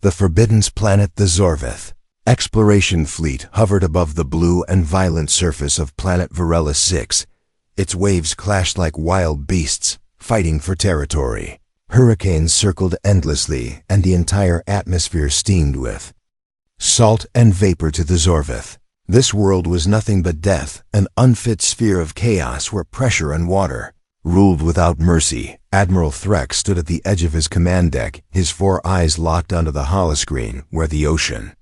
The forbidden planet, the Zorvith. Exploration fleet hovered above the blue and violent surface of planet Varela 6. Its waves clashed like wild beasts, fighting for territory. Hurricanes circled endlessly, and the entire atmosphere steamed with salt and vapor to the Zorvith. This world was nothing but death, an unfit sphere of chaos where pressure and water ruled without mercy. Admiral Threx stood at the edge of his command deck, his 4 eyes locked onto the holoscreen where the ocean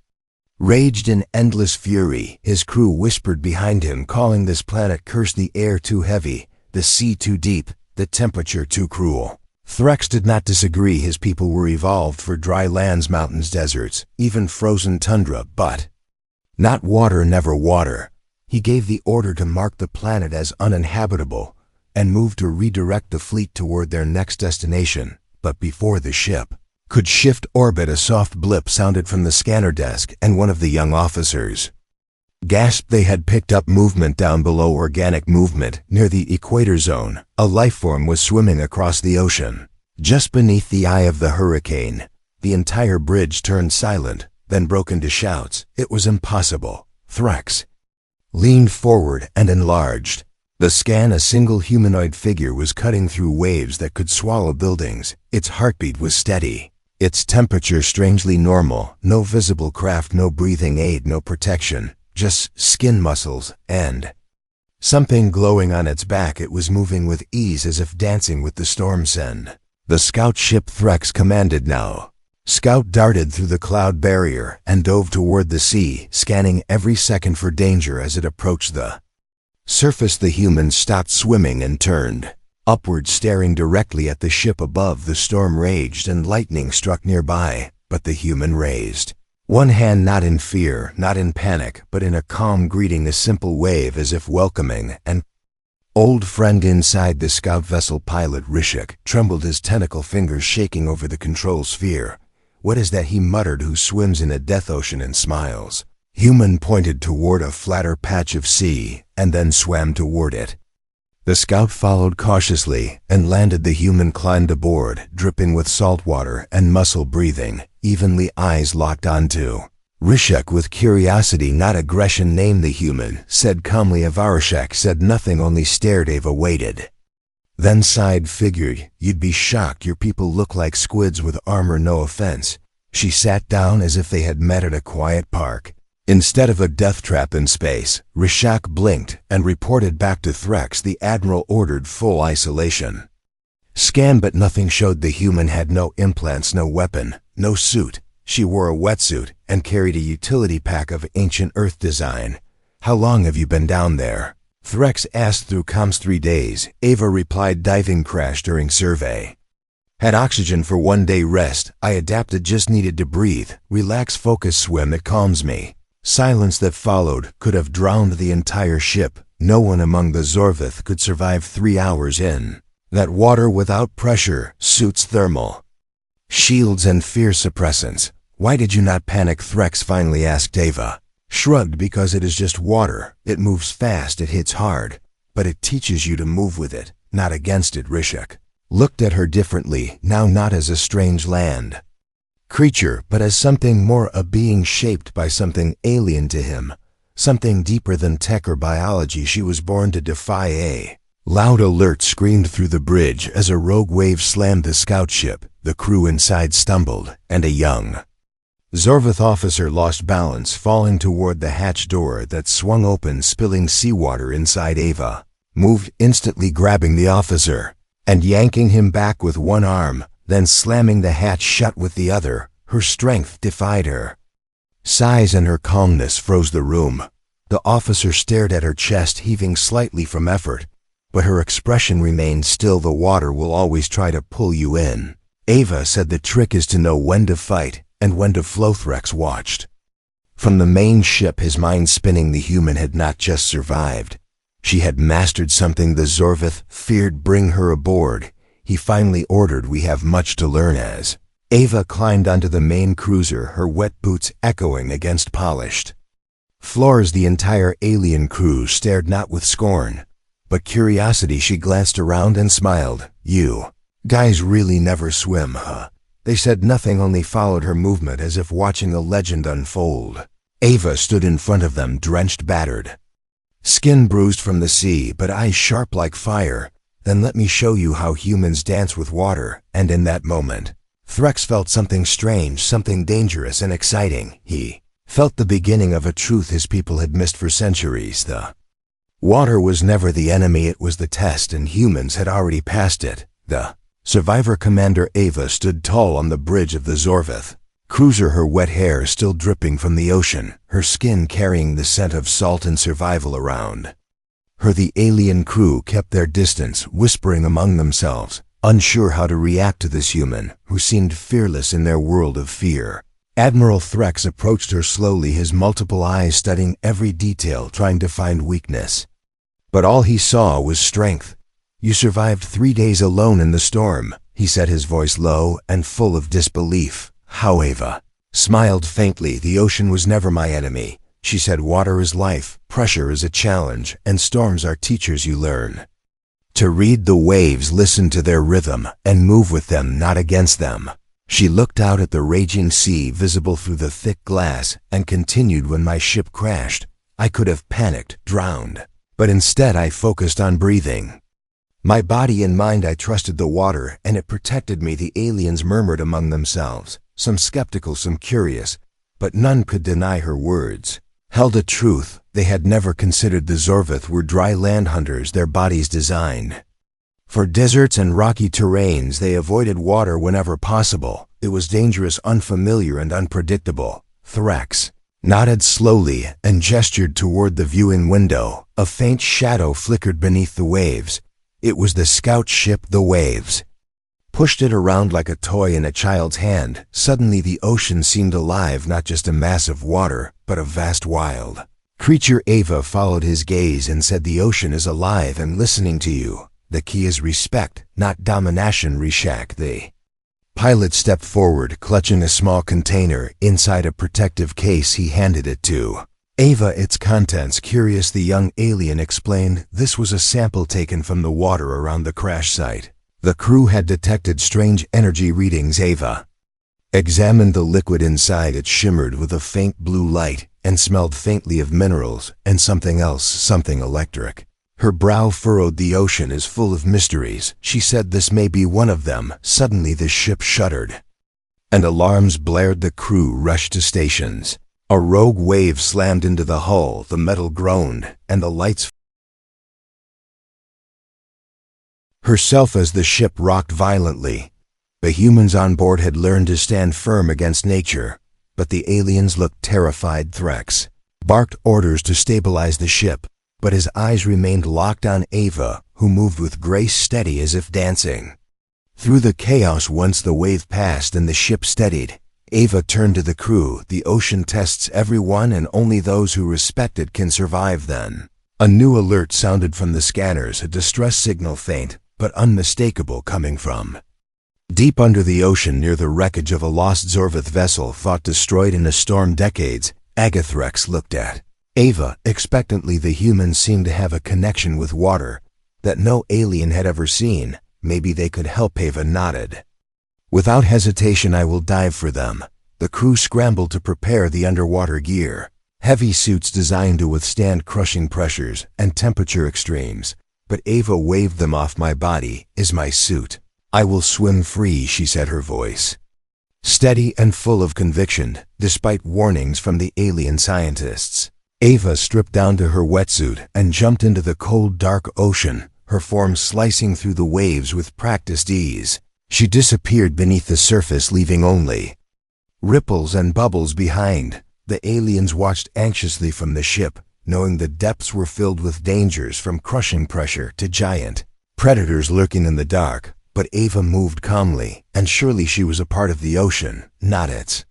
raged in endless fury. His crew whispered behind him, calling this planet cursed, the air too heavy, the sea too deep, the temperature too cruel. Threx did not disagree. His people were evolved for dry lands, mountains, deserts, even frozen tundra, but not water, never water. He gave the order to mark the planet as uninhabitable and moved to redirect the fleet toward their next destination. But before the ship could shift orbit, a soft blip sounded from the scanner desk, and one of the young officers gasped. They had picked up movement down below, organic movement near the equator zone. A lifeform was swimming across the ocean, just beneath the eye of the hurricane. The entire bridge turned silent, then broke into shouts. It was impossible. Threx leaned forward and enlarged the scan. A single humanoid figure was cutting through waves that could swallow buildings. Its heartbeat was steady, its temperature strangely normal. No visible craft, no breathing aid, no protection, just skin, muscles, and something glowing on its back. It was moving with ease, as if dancing with the storm send. The scout ship, Threx commanded now. Scout darted through the cloud barrier and dove toward the sea, scanning every second for danger as it approached the surface. The humans stopped swimming and turned upward, staring directly at the ship above. The storm raged and lightning struck nearby, but the human raised one hand, not in fear, not in panic, but in a calm greeting, a simple wave as if welcoming an old friend. Inside the scout vessel, pilot Rishik trembled, his tentacle fingers shaking over the control sphere. "What is that?" he muttered. "Who swims in a death ocean and smiles?" Human pointed toward a flatter patch of sea and then swam toward it. The scout followed cautiously and landed. The human climbed aboard, dripping with salt water and muscle, breathing evenly, eyes locked onto Rishek with curiosity, not aggression. "Name?" the human said calmly. Avarashek said nothing, only stared. Ava waited, then sighed. "Figured you'd be shocked. Your people look like squids with armor, no offense." She sat down as if they had met at a quiet park instead of a death trap in space. Rishak blinked and reported back to Threx. The Admiral ordered full isolation scan, but nothing showed. The human had no implants, no weapon, no suit. She wore a wetsuit and carried a utility pack of ancient Earth design. "How long have you been down there?" Threx asked through comms. 3 days, Ava replied. "Diving crash during survey. Had oxygen for 1 day rest. I adapted, just needed to breathe, relax, focus, swim. It calms me." Silence that followed could have drowned the entire ship. No one among the Zorvith could survive 3 hours in that water without pressure, suits, thermal shields, and fear suppressants. "Why did you not panic?" Threx finally asked. Ava shrugged. "Because it is just water. It moves fast, it hits hard, but it teaches you to move with it, not against it." Rishik looked at her differently, now not as a strange land creature, but as something more, a being shaped by something alien to him, something deeper than tech or biology. She was born to defy. A loud alert screamed through the bridge as a rogue wave slammed the scout ship. The crew inside stumbled, and a young Zorvith officer lost balance, falling toward the hatch door that swung open, spilling seawater inside. Ava moved, instantly grabbing the officer and yanking him back with one arm, then slamming the hatch shut with the other. Her strength defied her size, and her calmness froze the room. The officer stared at her chest, heaving slightly from effort, but her expression remained still. "The water will always try to pull you in," Ava said. "The trick is to know when to fight and when to flow." Threx watched from the main ship, his mind spinning. The human had not just survived. She had mastered something the Zorvith feared. "Bring her aboard," he finally ordered. "We have much to learn." As Ava climbed onto the main cruiser, her wet boots echoing against polished floors, the entire alien crew stared, not with scorn, but curiosity. She glanced around and smiled. "You guys really never swim, huh?" They said nothing, only followed her movement as if watching a legend unfold. Ava stood in front of them, drenched, battered. Skin bruised from the sea, but eyes sharp like fire. Then let me show you how humans dance with water. And in that moment, Threx felt something strange, something dangerous and exciting. He felt the beginning of a truth his people had missed for centuries. The water was never the enemy, it was the test, and humans had already passed it. The survivor commander Ava stood tall on the bridge of the Zorvith cruiser, her wet hair still dripping from the ocean, her skin carrying the scent of salt and survival around her. The alien crew kept their distance, whispering among themselves, unsure how to react to this human who seemed fearless in their world of fear. Admiral Threx approached her slowly, his multiple eyes studying every detail, trying to find weakness. But all he saw was strength. "You survived 3 days alone in the storm," he said, his voice low and full of disbelief. "How?" Ava smiled faintly. "The ocean was never my enemy," she said. "Water is life, pressure is a challenge, and storms are teachers. You learn to read the waves, listen to their rhythm, and move with them, not against them." She looked out at the raging sea, visible through the thick glass, and continued, "When my ship crashed, I could have panicked, drowned. But instead I focused on breathing. My body and mind, I trusted the water, and it protected me." The aliens murmured among themselves, some skeptical, some curious, but none could deny her words held a truth. They had never considered the Zorvith were dry land hunters, their bodies designed for deserts and rocky terrains. They avoided water whenever possible. It was dangerous, unfamiliar, and unpredictable. Threx nodded slowly and gestured toward the viewing window. A faint shadow flickered beneath the waves. It was the scout ship. The waves pushed it around like a toy in a child's hand. Suddenly the ocean seemed alive, not just a mass of water, but a vast wild creature. Ava followed his gaze and said, "The ocean is alive and listening to you. The key is respect, not domination." Rishak, the pilot, stepped forward, clutching a small container. Inside a protective case, he handed it to Ava. "Its contents." Curious, the young alien explained, "This was a sample taken from the water around the crash site. The crew had detected strange energy readings." Ava examined the liquid inside. It shimmered with a faint blue light and smelled faintly of minerals and something else, something electric. Her brow furrowed. "The ocean is full of mysteries," she said. "This may be one of them." Suddenly the ship shuddered, and alarms blared. The crew rushed to stations. A rogue wave slammed into the hull, the metal groaned, and the lights herself as the ship rocked violently. The humans on board had learned to stand firm against nature, but the aliens looked terrified. Threx barked orders to stabilize the ship, but his eyes remained locked on Ava, who moved with grace, steady as if dancing through the chaos. Once the wave passed and the ship steadied, Ava turned to the crew. "The ocean tests everyone, and only those who respect it can survive." Then a new alert sounded from the scanners, a distress signal, faint but unmistakable, coming from deep under the ocean near the wreckage of a lost Zorvith vessel thought destroyed in a storm decades. Agathrex looked at Ava expectantly. The humans seemed to have a connection with water that no alien had ever seen. Maybe they could help. Ava nodded. "Without hesitation, I will dive for them." The crew scrambled to prepare the underwater gear, heavy suits designed to withstand crushing pressures and temperature extremes. But Ava waved them off. "My body is my suit. I will swim free," she said, her voice steady and full of conviction, despite warnings from the alien scientists. Ava stripped down to her wetsuit and jumped into the cold, dark ocean, her form slicing through the waves with practiced ease. She disappeared beneath the surface, leaving only ripples and bubbles behind. The aliens watched anxiously from the ship, knowing the depths were filled with dangers, from crushing pressure to giant predators lurking in the dark. But Ava moved calmly, and surely she was a part of the ocean, not its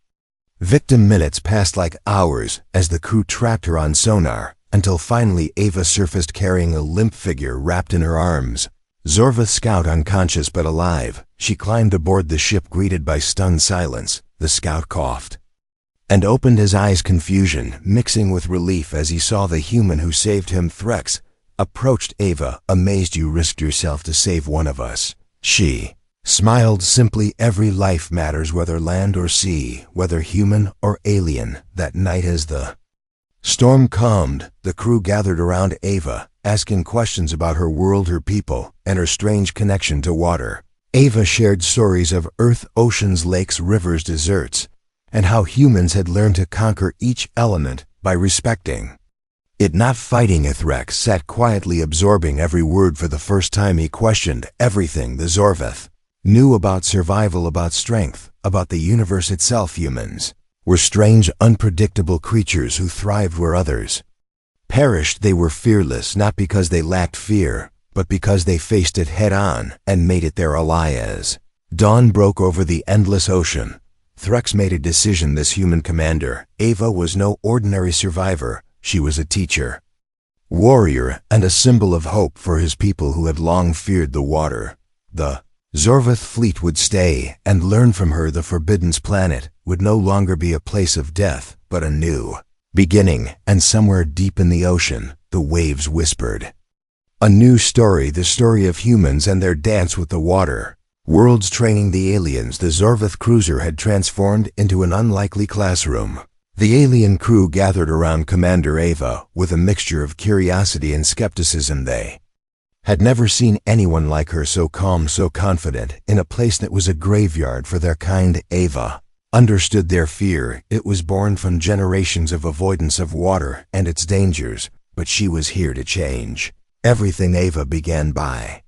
victim. Minutes passed like hours as the crew tracked her on sonar, until finally Ava surfaced carrying a limp figure wrapped in her arms. Zorvith scout, unconscious but alive. She climbed aboard the ship, greeted by stunned silence. The scout coughed and opened his eyes, confusion mixing with relief as he saw the human who saved him. Threx approached Ava, amazed. "You risked yourself to save one of us." She Smiled simply, every life matters, whether land or sea, whether human or alien. That night as the storm calmed, the crew gathered around Ava, asking questions about her world, her people, and her strange connection to water. Ava shared stories of Earth, oceans, lakes, rivers, deserts, and how humans had learned to conquer each element by respecting it, not fighting it. Rex sat quietly, absorbing every word. For the first time he questioned everything the Zorveth knew about survival, about strength, about the universe itself. Humans were strange, unpredictable creatures who thrived where others perished. They were fearless, not because they lacked fear, but because they faced it head-on and made it their ally. As dawn broke over the endless ocean, Threx made a decision. This human commander, Ava, was no ordinary survivor. She was a teacher, warrior, and a symbol of hope for his people who had long feared the water. The Zorveth fleet would stay and learn from her. The Forbidden's planet would no longer be a place of death, but a new beginning. And somewhere deep in the ocean, the waves whispered a new story, the story of humans and their dance with the water. Worlds training the aliens. The Zorveth cruiser had transformed into an unlikely classroom. The alien crew gathered around Commander Ava with a mixture of curiosity and skepticism. They had never seen anyone like her, so calm, so confident, in a place that was a graveyard for their kind. Ava understood their fear. It was born from generations of avoidance of water and its dangers, but she was here to change everything. Ava began by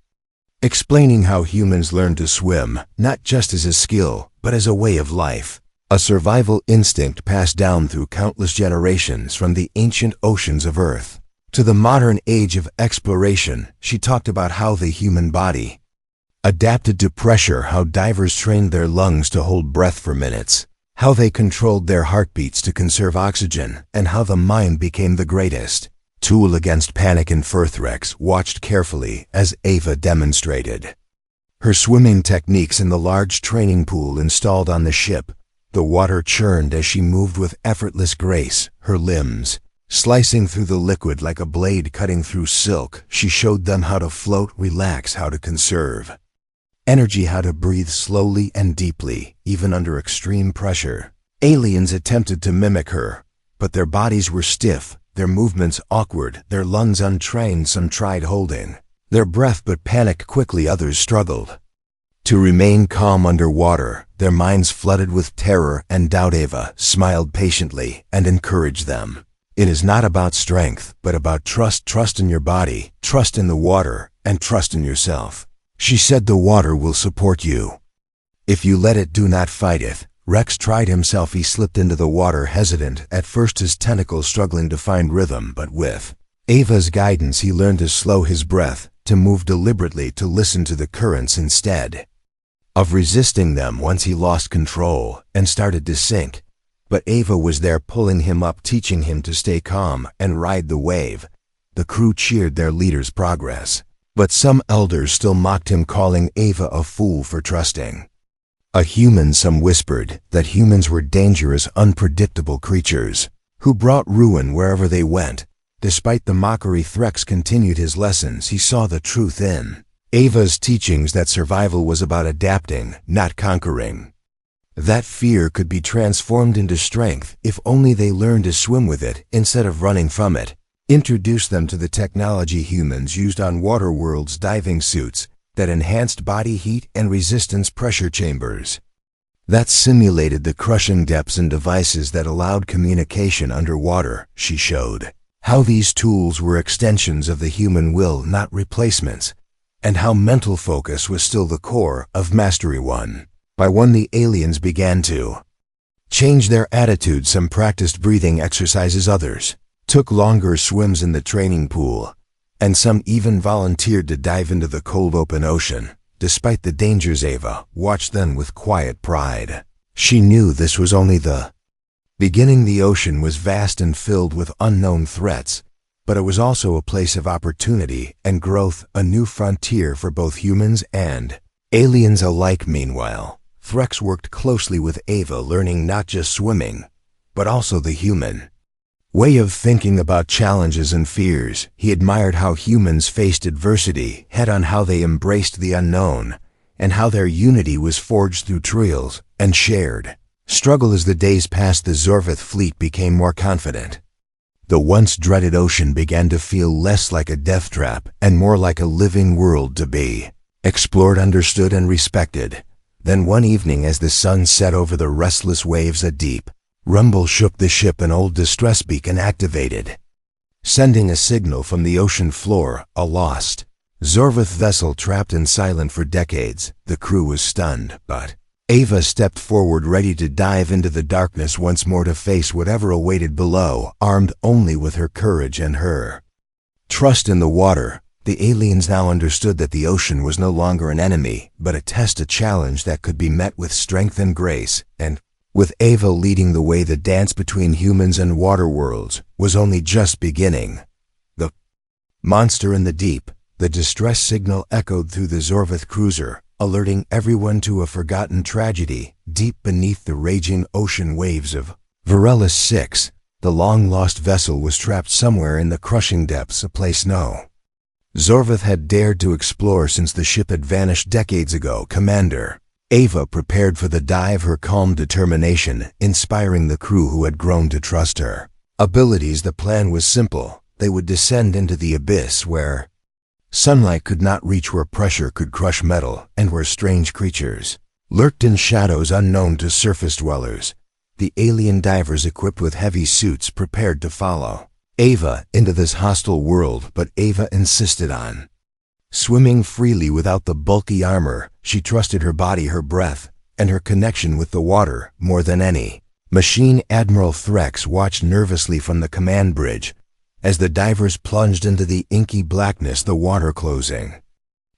explaining how humans learned to swim, not just as a skill, but as a way of life, a survival instinct passed down through countless generations. From the ancient oceans of Earth to the modern age of exploration, she talked about how the human body adapted to pressure, how divers trained their lungs to hold breath for minutes, how they controlled their heartbeats to conserve oxygen, and how the mind became the greatest tool against panic. And Threx watched carefully as Ava demonstrated her swimming techniques in the large training pool installed on the ship. The water churned as she moved with effortless grace, her limbs slicing through the liquid like a blade cutting through silk. She showed them how to float, relax, how to conserve energy, how to breathe slowly and deeply, even under extreme pressure. Aliens attempted to mimic her, but their bodies were stiff, their movements awkward, their lungs untrained. Some tried holding their breath but panicked quickly. Others struggled to remain calm underwater, their minds flooded with terror and doubt. Ava smiled patiently and encouraged them. It is not about strength, but about trust. Trust in your body, trust in the water, and trust in yourself. She said the water will support you if you let it. Do not fight it. Rex tried himself. He slipped into the water, hesitant at first, his tentacles struggling to find rhythm, but with Ava's guidance he learned to slow his breath, to move deliberately, to listen to the currents instead of resisting them. Once he lost control and started to sink, but Ava was there pulling him up, teaching him to stay calm and ride the wave. The crew cheered their leader's progress, but some elders still mocked him, calling Ava a fool for trusting a human. Some whispered that humans were dangerous, unpredictable creatures who brought ruin wherever they went. Despite the mockery, Threx continued his lessons. He saw the truth in Ava's teachings, that survival was about adapting, not conquering. That fear could be transformed into strength if only they learned to swim with it instead of running from it. Introduced them to the technology humans used on water worlds, diving suits that enhanced body heat and resistance, pressure chambers that simulated the crushing depths, and devices that allowed communication underwater. She showed how these tools were extensions of the human will, not replacements, and how mental focus was still the core of mastery. One by one, the aliens began to change their attitudes. Some practiced breathing exercises, others took longer swims in the training pool, and some even volunteered to dive into the cold open ocean. Despite the dangers, Ava watched them with quiet pride. She knew this was only the beginning. The ocean was vast and filled with unknown threats, but it was also a place of opportunity and growth, a new frontier for both humans and aliens alike. Meanwhile, Threx worked closely with Ava, learning not just swimming, but also the human way of thinking about challenges and fears. He admired how humans faced adversity head-on, how they embraced the unknown, and how their unity was forged through trials and shared struggle. As the days passed, the Zorvith fleet became more confident. The once dreaded ocean began to feel less like a death trap and more like a living world to be explored, understood, and respected. Then one evening, as the sun set over the restless waves, a deep rumble shook the ship. An old distress beacon activated, sending a signal from the ocean floor. A lost Zorvith vessel trapped and silent for decades. The crew was stunned, but Ava stepped forward, ready to dive into the darkness once more to face whatever awaited below, armed only with her courage and her trust in the water. The aliens now understood that the ocean was no longer an enemy, but a test, a challenge that could be met with strength and grace. And with Ava leading the way, the dance between humans and water worlds was only just beginning. The monster in the deep. The distress signal echoed through the Zorvith cruiser, alerting everyone to a forgotten tragedy deep beneath the raging ocean waves of Varellus 6. The long-lost vessel was trapped somewhere in the crushing depths, a place no Zorvith had dared to explore since the ship had vanished decades ago. Commander Ava prepared for the dive, her calm determination inspiring the crew who had grown to trust her abilities. The plan was simple. They would descend into the abyss where sunlight could not reach, where pressure could crush metal, and where strange creatures lurked in shadows unknown to surface dwellers. The alien divers, equipped with heavy suits, prepared to follow Ava into this hostile world, but Ava insisted on swimming freely without the bulky armor. She trusted her body, her breath, and her connection with the water more than any machine. Admiral Threx watched nervously from the command bridge as the divers plunged into the inky blackness, the water closing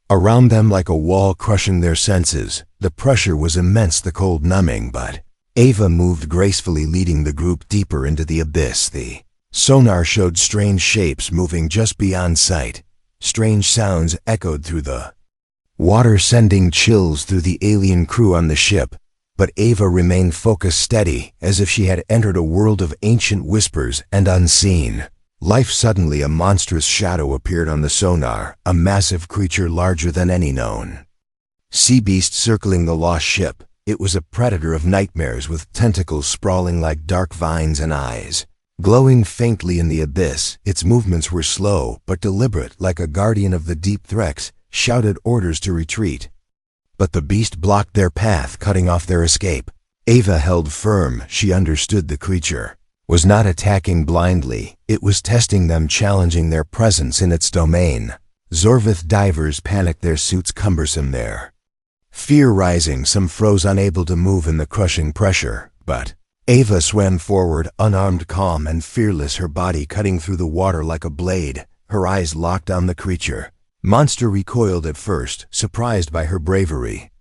around them like a wall, crushing their senses. The pressure was immense, the cold numbing, but Ava moved gracefully, leading the group deeper into the abyss. The sonar showed strange shapes moving just beyond sight. Strange sounds echoed through the water, sending chills through the alien crew on the ship. But Ava remained focused, steady, as if she had entered a world of ancient whispers and unseen life. Suddenly, a monstrous shadow appeared on the sonar, a massive creature larger than any known sea beast circling the lost ship. It was a predator of nightmares, with tentacles sprawling like dark vines and eyes glowing faintly in the abyss. Its movements were slow but deliberate, like a guardian of the deep. Threx shouted orders to retreat, but the beast blocked their path, cutting off their escape. Ava held firm. She understood the creature was not attacking blindly. It was testing them, challenging their presence in its domain. Zorvith divers panicked, their suits cumbersome, their fear rising. Some froze, unable to move in the crushing pressure, but Ava swam forward, unarmed, calm, and fearless, her body cutting through the water like a blade, her eyes locked on the creature. Monster recoiled at first, surprised by her bravery,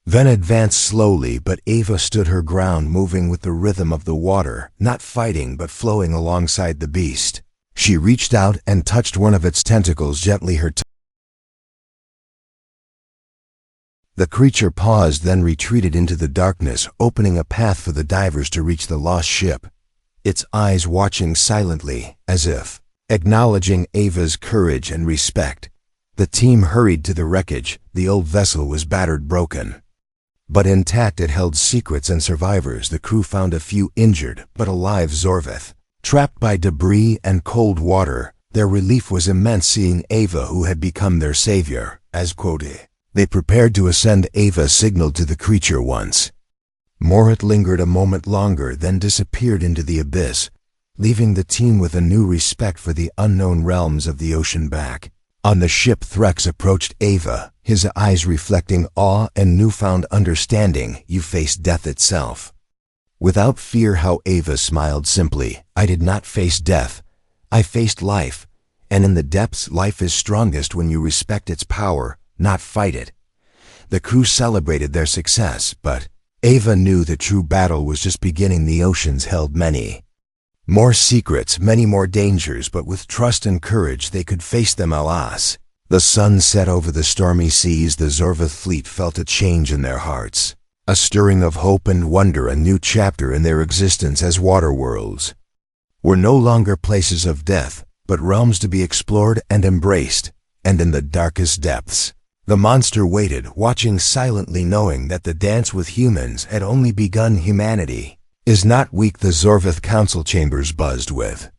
then advanced slowly, but Ava stood her ground, moving with the rhythm of the water, not fighting but flowing alongside the beast. She reached out and touched one of its tentacles gently. The creature paused, then retreated into the darkness, opening a path for the divers to reach the lost ship, its eyes watching silently, as if acknowledging Ava's courage and respect. The team hurried to the wreckage. The old vessel was battered, broken, but intact. It held secrets and survivors. The crew found a few injured but alive Zorvith, trapped by debris and cold water. Their relief was immense, seeing Ava, who had become their savior, as quoted. They prepared to ascend. Ava signaled to the creature once more. It lingered a moment longer, then disappeared into the abyss, leaving the team with a new respect for the unknown realms of the ocean. Back on the ship, Threx approached Ava, his eyes reflecting awe and newfound understanding. You faced death itself without fear. How Ava smiled simply. I did not face death. I faced life. And in the depths, life is strongest when you respect its power, not fight it. The crew celebrated their success, but Ava knew the true battle was just beginning. The oceans held many more secrets, many more dangers, but with trust and courage they could face them. Alas, the sun set over the stormy seas. The Zorvith fleet felt a change in their hearts, a stirring of hope and wonder. A new chapter in their existence, as water worlds were no longer places of death, but realms to be explored and embraced. And in the darkest depths, The monster waited, watching silently, knowing that the dance with humans had only begun. Humanity is not weak, the Zorvith council chambers buzzed with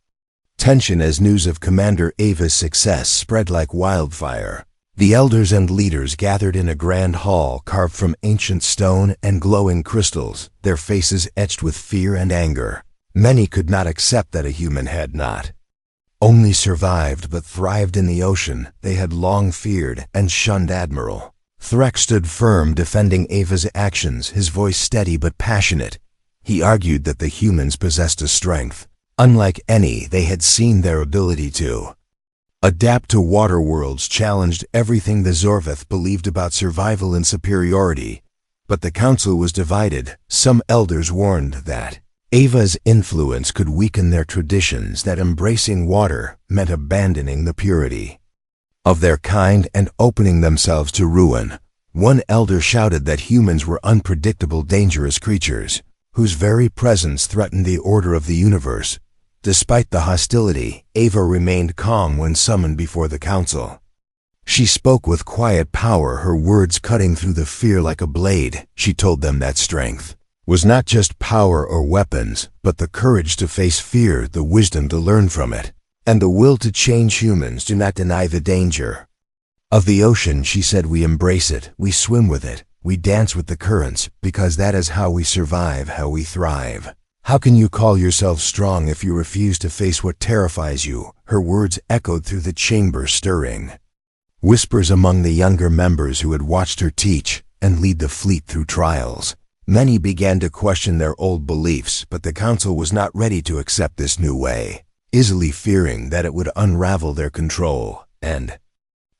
tension as news of Commander Ava's success spread like wildfire. The elders and leaders gathered in a grand hall carved from ancient stone and glowing crystals, their faces etched with fear and anger. Many could not accept that a human had not only survived but thrived in the ocean they had long feared and shunned. Admiral Threx stood firm, defending Ava's actions, his voice steady but passionate. He argued that the humans possessed a strength unlike any they had seen. Their ability to adapt to water worlds challenged everything the Zorvith believed about survival and superiority. But the council was divided. Some elders warned that Ava's influence could weaken their traditions, that embracing water meant abandoning the purity of their kind and opening themselves to ruin. One elder shouted that humans were unpredictable, dangerous creatures whose very presence threatened the order of the universe. Despite the hostility, Ava remained calm when summoned before the council. She spoke with quiet power, her words cutting through the fear like a blade. She told them that strength was not just power or weapons, but the courage to face fear, the wisdom to learn from it, and the will to change. Humans do not deny the danger of the ocean, she said. We embrace it, we swim with it, we dance with the currents, because that is how we survive, how we thrive. How can you call yourself strong if you refuse to face what terrifies you? Her words echoed through the chamber, stirring whispers among the younger members who had watched her teach and lead the fleet through trials. Many began to question their old beliefs, but the council was not ready to accept this new way, easily fearing that it would unravel their control and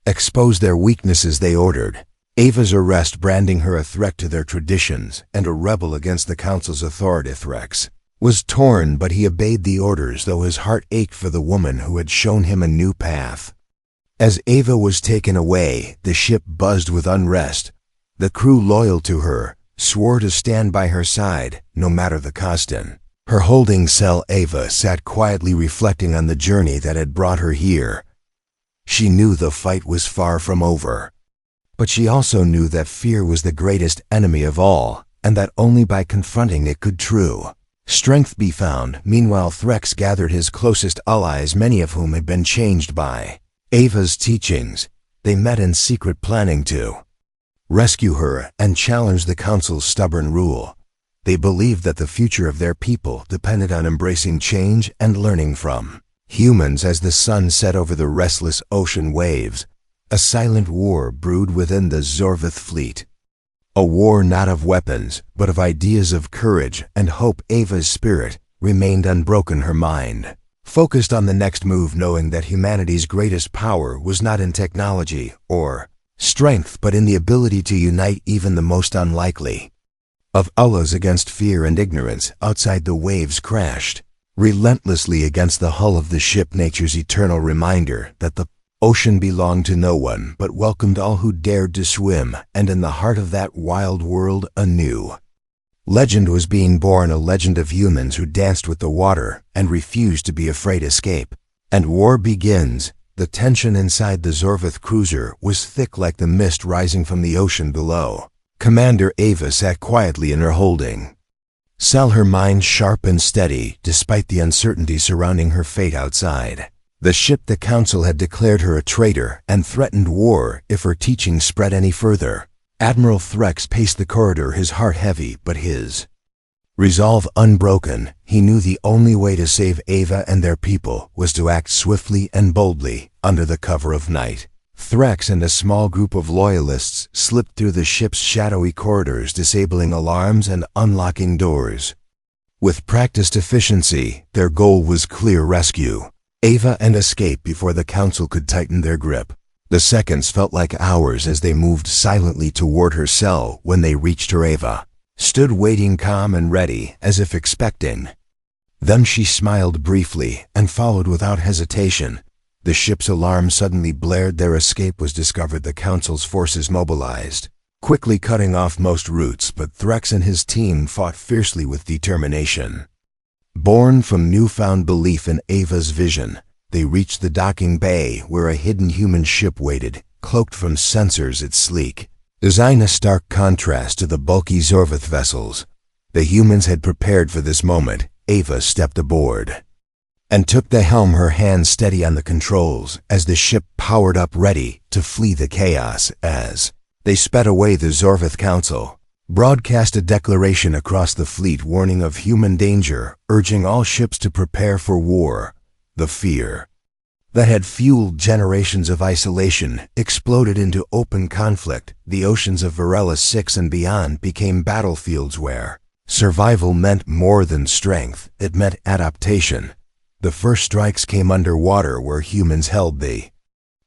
expose their weaknesses. They ordered Ava's arrest, branding her a threat to their traditions and a rebel against the council's authority. Threx was torn, but he obeyed the orders, though his heart ached for the woman who had shown him a new path. As Ava was taken away, the ship buzzed with unrest. The crew, loyal to her, swore to stand by her side, no matter the cost. In her holding cell, Ava sat quietly, reflecting on the journey that had brought her here. She knew the fight was far from over, but she also knew that fear was the greatest enemy of all, and that only by confronting it could true strength be found. Meanwhile, Threx gathered his closest allies, many of whom had been changed by Ava's teachings. They met in secret, planning to rescue her and challenge the council's stubborn rule. They believed that the future of their people depended on embracing change and learning from humans. As the sun set over the restless ocean waves, a silent war brewed within the Zorvith fleet. A war not of weapons, but of ideas, of courage and hope. Ava's spirit remained unbroken, her mind focused on the next move, knowing that humanity's greatest power was not in technology or strength, but in the ability to unite even the most unlikely of Allahs against fear and ignorance. Outside, the waves crashed relentlessly against the hull of the ship, nature's eternal reminder that the ocean belonged to no one but welcomed all who dared to swim. And in the heart of that wild world, a new legend was being born, a legend of humans who danced with the water and refused to be afraid. Escape and war begins. The tension inside the Zorvith cruiser was thick like the mist rising from the ocean below. Commander Ava sat quietly in her holding cell, her mind sharp and steady despite the uncertainty surrounding her fate outside the ship. The council had declared her a traitor and threatened war if her teachings spread any further. Admiral Threx paced the corridor, his heart heavy but his resolve unbroken. He knew the only way to save Ava and their people was to act swiftly and boldly under the cover of night. Threx and a small group of loyalists slipped through the ship's shadowy corridors, disabling alarms and unlocking doors. With practiced efficiency, their goal was clear: rescue Ava and escape before the council could tighten their grip. The seconds felt like hours as they moved silently toward her cell. When they reached her, Ava stood waiting, calm and ready, as if expecting them. She smiled briefly and followed without hesitation. The ship's alarm suddenly blared. Their escape was discovered. The council's forces mobilized, quickly cutting off most routes, but Threx and his team fought fiercely with determination. Born from newfound belief in Ava's vision, they reached the docking bay where a hidden human ship waited, cloaked from sensors. Its sleek design a stark contrast to the bulky Zorveth vessels. The humans had prepared for this moment. Ava stepped aboard and took the helm, her hands steady on the controls as the ship powered up, ready to flee the chaos. As they sped away, the Zorveth Council broadcast a declaration across the fleet warning of human danger, urging all ships to prepare for war. The fear that had fueled generations of isolation exploded into open conflict. The oceans of Varela 6 and beyond became battlefields where survival meant more than strength. It meant adaptation. The first strikes came underwater, where humans held the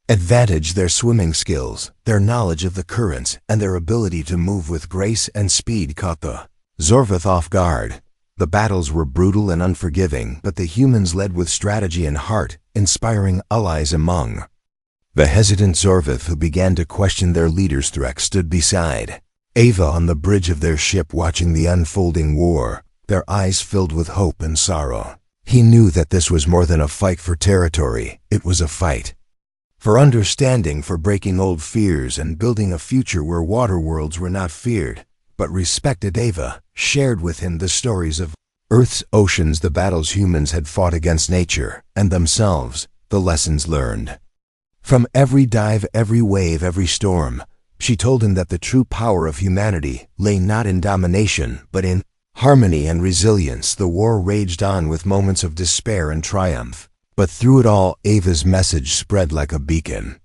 advantage. Their swimming skills, their knowledge of the currents, and their ability to move with grace and speed caught the Zorveth off guard. The battles were brutal and unforgiving, but the humans led with strategy and heart, inspiring allies among the hesitant Zorveth who began to question their leaders. Threk stood beside Ava on the bridge of their ship, watching the unfolding war, their eyes filled with hope and sorrow. He knew that this was more than a fight for territory. It was a fight for understanding, for breaking old fears and building a future where water worlds were not feared, but respected. Ava shared with him the stories of Earth's oceans, the battles humans had fought against nature and themselves, the lessons learned from every dive, every wave, every storm. She told him that the true power of humanity lay not in domination, but in harmony and resilience. The war raged on, with moments of despair and triumph, but through it all, Ava's message spread like a beacon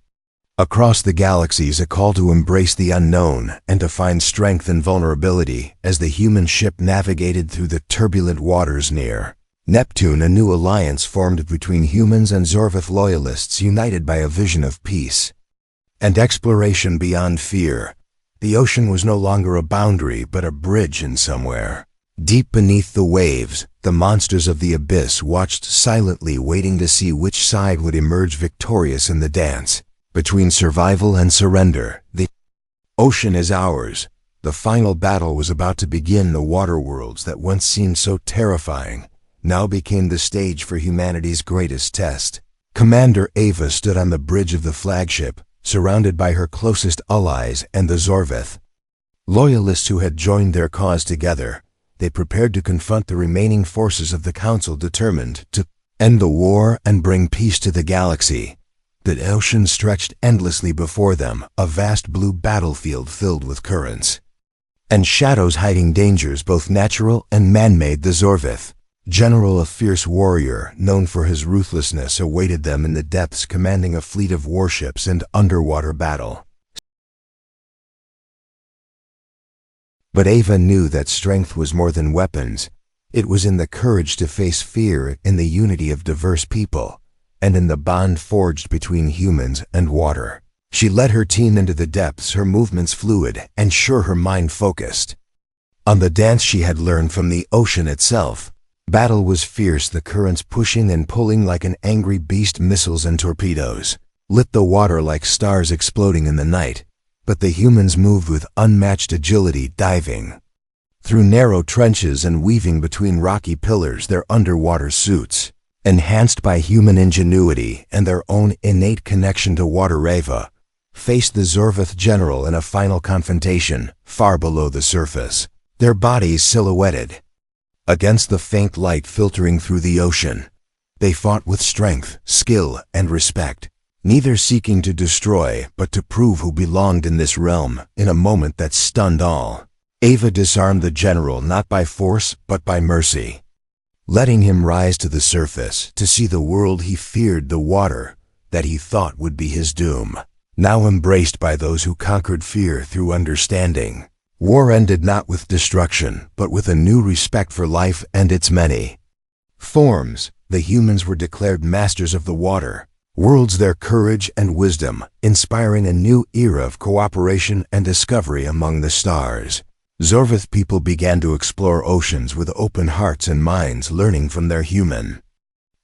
across the galaxies, a call to embrace the unknown and to find strength in vulnerability. As the human ship navigated through the turbulent waters near Neptune, a new alliance formed between humans and Zorveth loyalists, united by a vision of peace and exploration beyond fear. The ocean was no longer a boundary, but a bridge, and somewhere deep beneath the waves, the monsters of the abyss watched silently, waiting to see which side would emerge victorious in the dance between survival and surrender. The ocean is ours. The final battle was about to begin. The water worlds that once seemed so terrifying now became the stage for humanity's greatest test. Commander Ava stood on the bridge of the flagship, surrounded by her closest allies and the Zorveth loyalists who had joined their cause together. They prepared to confront the remaining forces of the Council, determined to end the war and bring peace to the galaxy. The ocean stretched endlessly before them, a vast blue battlefield filled with currents and shadows hiding dangers both natural and man-made. The Zorveth general, a fierce warrior known for his ruthlessness, awaited them in the depths, commanding a fleet of warships and underwater battle. But Ava knew that strength was more than weapons. It was in the courage to face fear, in the unity of diverse people, and in the bond forged between humans and water. She led her team into the depths, her movements fluid and sure, her mind focused on the dance she had learned from the ocean itself. Battle was fierce, the currents pushing and pulling like an angry beast. Missiles and torpedoes lit the water like stars exploding in the night. But the humans moved with unmatched agility, diving through narrow trenches and weaving between rocky pillars. Their underwater suits, enhanced by human ingenuity and their own innate connection to water. Ava faced the Zorveth general in a final confrontation, far below the surface, their bodies silhouetted against the faint light filtering through the ocean. They fought with strength, skill, and respect, neither seeking to destroy, but to prove who belonged in this realm. In a moment that stunned all, Ava disarmed the general, not by force, but by mercy, letting him rise to the surface to see the world he feared, the water that he thought would be his doom, now embraced by those who conquered fear through understanding. War ended not with destruction, but with a new respect for life and its many forms. The humans were declared masters of the water worlds, their courage and wisdom inspiring a new era of cooperation and discovery among the stars. Zorveth people began to explore oceans with open hearts and minds, learning from their human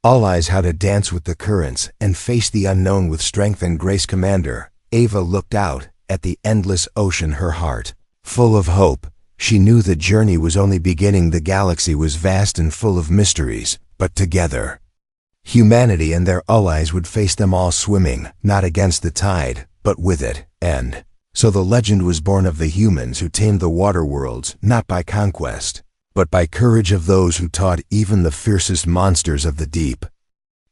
allies how to dance with the currents and face the unknown with strength and grace. Commander Ava looked out at the endless ocean, her heart full of hope. She knew the journey was only beginning. The galaxy was vast and full of mysteries, but together, humanity and their allies would face them all, swimming not against the tide, but with it, and so the legend was born of the humans who tamed the water worlds, not by conquest, but by courage of those who taught even the fiercest monsters of the deep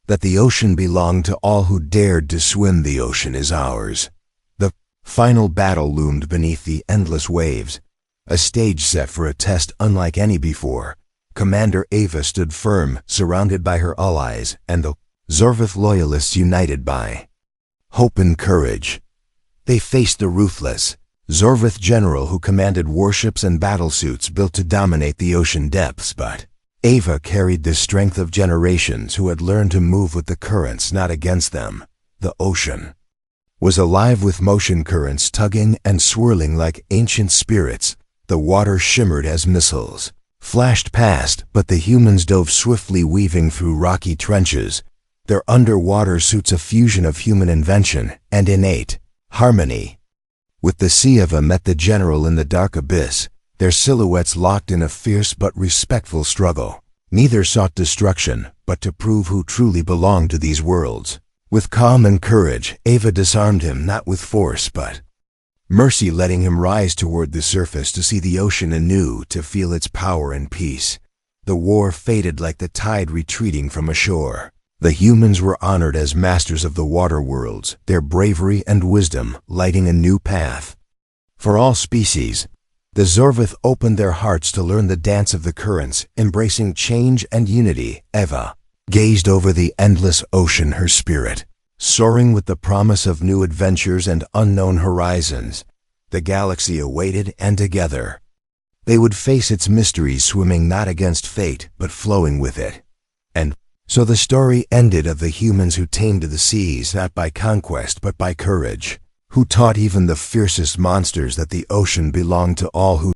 that the ocean belonged to all who dared to swim. The ocean is ours. The final battle loomed beneath the endless waves, a stage set for a test unlike any before. Commander Ava stood firm, surrounded by her allies, and the Zorvith loyalists united by hope and courage. They faced the ruthless Zorvith general who commanded warships and battlesuits built to dominate the ocean depths, but Ava carried the strength of generations who had learned to move with the currents, not against them. The ocean was alive with motion currents tugging and swirling like ancient spirits. The water shimmered as missiles flashed past, but the humans dove swiftly, weaving through rocky trenches, their underwater suits a fusion of human invention and innate harmony. With the Eva met the general in the dark abyss, their silhouettes locked in a fierce but respectful struggle. Neither sought destruction, but to prove who truly belonged to these worlds. With calm and courage, Ava disarmed him, not with force but mercy, letting him rise toward the surface to see the ocean anew, to feel its power and peace. The war faded like the tide retreating from a shore. The humans were honored as masters of the water worlds, their bravery and wisdom lighting a new path for all species. The Zorvith opened their hearts to learn the dance of the currents, embracing change and unity. Eva gazed over the endless ocean, her spirit soaring with the promise of new adventures and unknown horizons. The galaxy awaited, and together they would face its mysteries, swimming not against fate, but flowing with it. And so the story ended of the humans who tamed the seas, not by conquest but by courage, who taught even the fiercest monsters that the ocean belonged to all who